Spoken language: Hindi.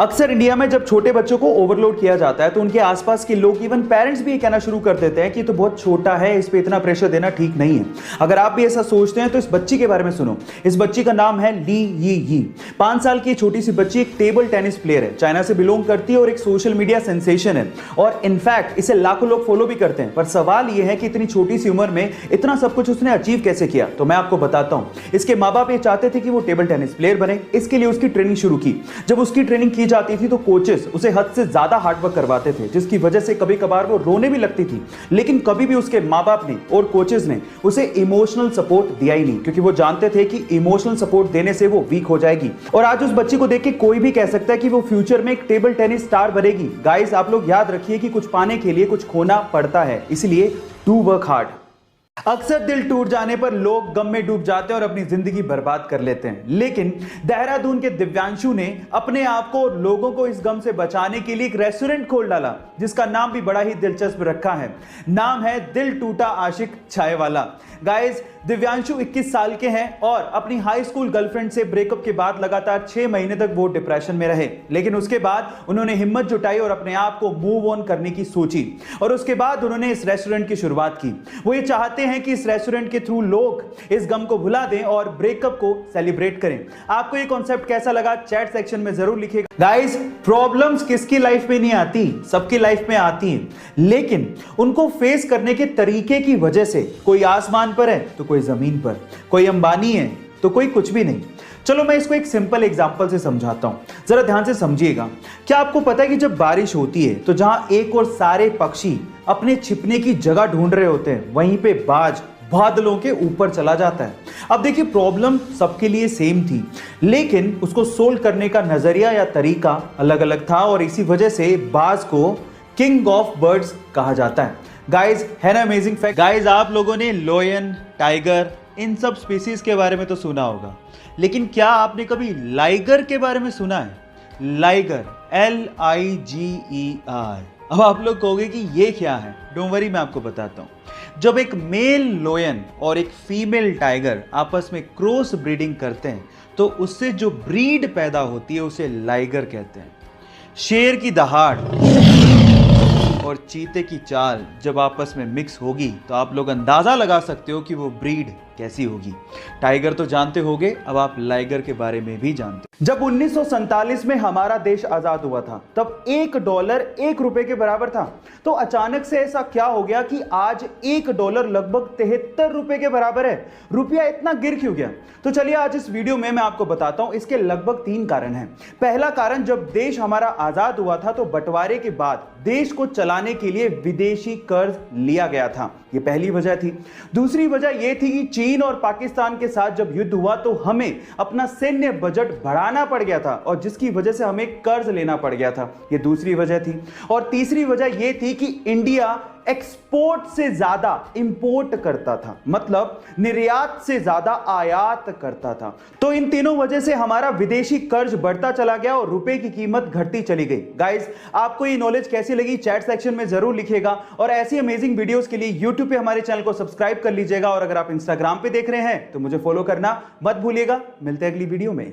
अक्सर इंडिया में जब छोटे बच्चों को ओवरलोड किया जाता है तो उनके आसपास के लोग, इवन पेरेंट्स भी ये कहना शुरू कर देते हैं कि तो बहुत छोटा है, इस पे इतना प्रेशर देना ठीक नहीं है। अगर आप भी ऐसा सोचते हैं तो इस बच्ची के बारे में सुनो। इस बच्ची का नाम है ली यी। 5 साल की छोटी सी बच्ची एक टेबल टेनिस प्लेयर है, चाइना से बिलोंग करती है और एक सोशल मीडिया सेंसेशन है और इनफैक्ट इसे लाखों लोग फॉलो भी करते हैं। पर सवाल यह है कि इतनी छोटी सी उम्र में इतना सब कुछ उसने अचीव कैसे किया। तो मैं आपको बताता हूं। इसके माँ बाप ये चाहते थे कि वो टेबल टेनिस प्लेयर बने, इसके लिए उसकी ट्रेनिंग शुरू की। जब उसकी ट्रेनिंग की जाती थी तो कोचेस उसे हद से ज्यादा हार्डवर्क करवाते थे, जिसकी वजह से कभी कभार वो रोने भी लगती थी। लेकिन कभी भी उसके माँ बाप ने और कोचेस ने उसे इमोशनल सपोर्ट दिया ही नहीं, क्योंकि वो जानते थे कि इमोशनल सपोर्ट देने से वो वीक हो जाएगी। और आज उस बच्ची को देख के कोई भी कह सकता है कि वो फ्यूचर में एक टेबल टेनिस स्टार बनेगी। गाइस, आप लोग याद रखिए कि कुछ पाने के लिए कुछ खोना पड़ता है, इसलिए डू वर्क हार्ड। अक्सर दिल टूट जाने पर लोग गम में डूब जाते हैं और अपनी जिंदगी बर्बाद कर लेते हैं। लेकिन देहरादून के दिव्यांशु ने अपने आप को और लोगों को इस गम से बचाने के लिए एक रेस्टोरेंट खोल डाला, जिसका नाम भी बड़ा ही दिलचस्प रखा है। नाम है दिल टूटा आशिक चाय वाला। गाइस, दिव्यांशु 21 साल के हैं और अपनी हाई स्कूल गर्लफ्रेंड से ब्रेकअप के बाद लगातार 6 महीने तक वो डिप्रेशन में रहे। लेकिन उसके बाद उन्होंने हिम्मत जुटाई और अपने आप को मूव ऑन करने की सोची और उसके बाद उन्होंने इस रेस्टोरेंट की शुरुआत की। वो ये चाहते हैं कि इस रेस्टोरेंट के थ्रू लोग इस गम को भुला दें और ब्रेकअप को सेलिब्रेट करें। आपको ये कॉन्सेप्ट कैसा लगा चैट सेक्शन में जरूर लिखिएगा। गाइस, प्रॉब्लम्स किसकी लाइफ में नहीं आती, सबकी लाइफ में आती हैं, लेकिन उनको फेस करने के तरीके की वजह से कोई आसमान पर है तो कोई जमीन पर, कोई अंबानी है तो कोई कुछ भी नहीं। चलो मैं इसको एक सिंपल एग्जांपल से समझाता हूं, जरा ध्यान से समझिएगा। क्या आपको पता है कि जब बारिश होती है तो जहां एक और सारे पक्षी अपने छिपने की जगह ढूंढ रहे होते हैं, वहीं पे बाज बादलों के ऊपर चला जाता है। अब देखिए, प्रॉब्लम सबके लिए सेम थी, लेकिन उसको सोल्व करने का नजरिया या तरीका अलग अलग था और इसी वजह से बाज को किंग ऑफ बर्ड्स कहा जाता है। गाइस, है ना अमेजिंग फैक्ट। गाइस, आप लोगों ने लॉयन, टाइगर, इन सब स्पीसीज के बारे में तो सुना होगा, लेकिन क्या आपने कभी लाइगर के बारे में सुना है? Liger, LIGER। अब आप लोग कहोगे कि ये क्या है। डोंट वरी, मैं आपको बताता हूं। जब एक मेल लोयन और एक फीमेल टाइगर आपस में क्रॉस ब्रीडिंग करते हैं तो उससे जो ब्रीड पैदा होती है उसे लाइगर कहते हैं। शेर की दहाड़ और चीते की चाल जब आपस में मिक्स होगी तो आप लोग अंदाजा लगा सकते हो कि वो ब्रीड कैसी होगी। टाइगर तो जानते होंगे, अब आप लाइगर के बारे में भी जानते हो। जब 1947 में हमारा देश आजाद हुआ था तब $1 1 रुपए के बराबर था। तो अचानक से ऐसा क्या हो गया कि आज $1 लगभग 73 रुपए के बराबर है। रुपया इतना गिर क्यों गया? तो चलिए आज इस वीडियो में मैं आपको बताता हूं। इसके लगभग 3 कारण हैं। पहला कारण, जब देश हमारा आजाद हुआ था तो बंटवारे के बाद देश को चलाने के लिए विदेशी कर्ज लिया गया था, ये पहली वजह थी। दूसरी वजह यह थी कि चीन और पाकिस्तान के साथ जब युद्ध हुआ तो हमें अपना सैन्य बजट बढ़ाना पड़ गया था और जिसकी वजह से हमें कर्ज लेना पड़ गया था, ये दूसरी वजह थी। और तीसरी वजह यह थी कि इंडिया एक्सपोर्ट से ज्यादा इंपोर्ट करता था, मतलब निर्यात से ज्यादा आयात करता था। तो इन तीनों वजह से हमारा विदेशी कर्ज बढ़ता चला गया और रुपए की कीमत घटती चली गई। गाइस, आपको ये नॉलेज कैसी लगी चैट सेक्शन में जरूर लिखिएगा और ऐसी अमेजिंग वीडियोस के लिए यूट्यूब पे हमारे चैनल को सब्सक्राइब कर लीजिएगा और अगर आप इंस्टाग्राम पे देख रहे हैं तो मुझे फॉलो करना मत भूलिएगा। मिलते हैं अगली वीडियो में।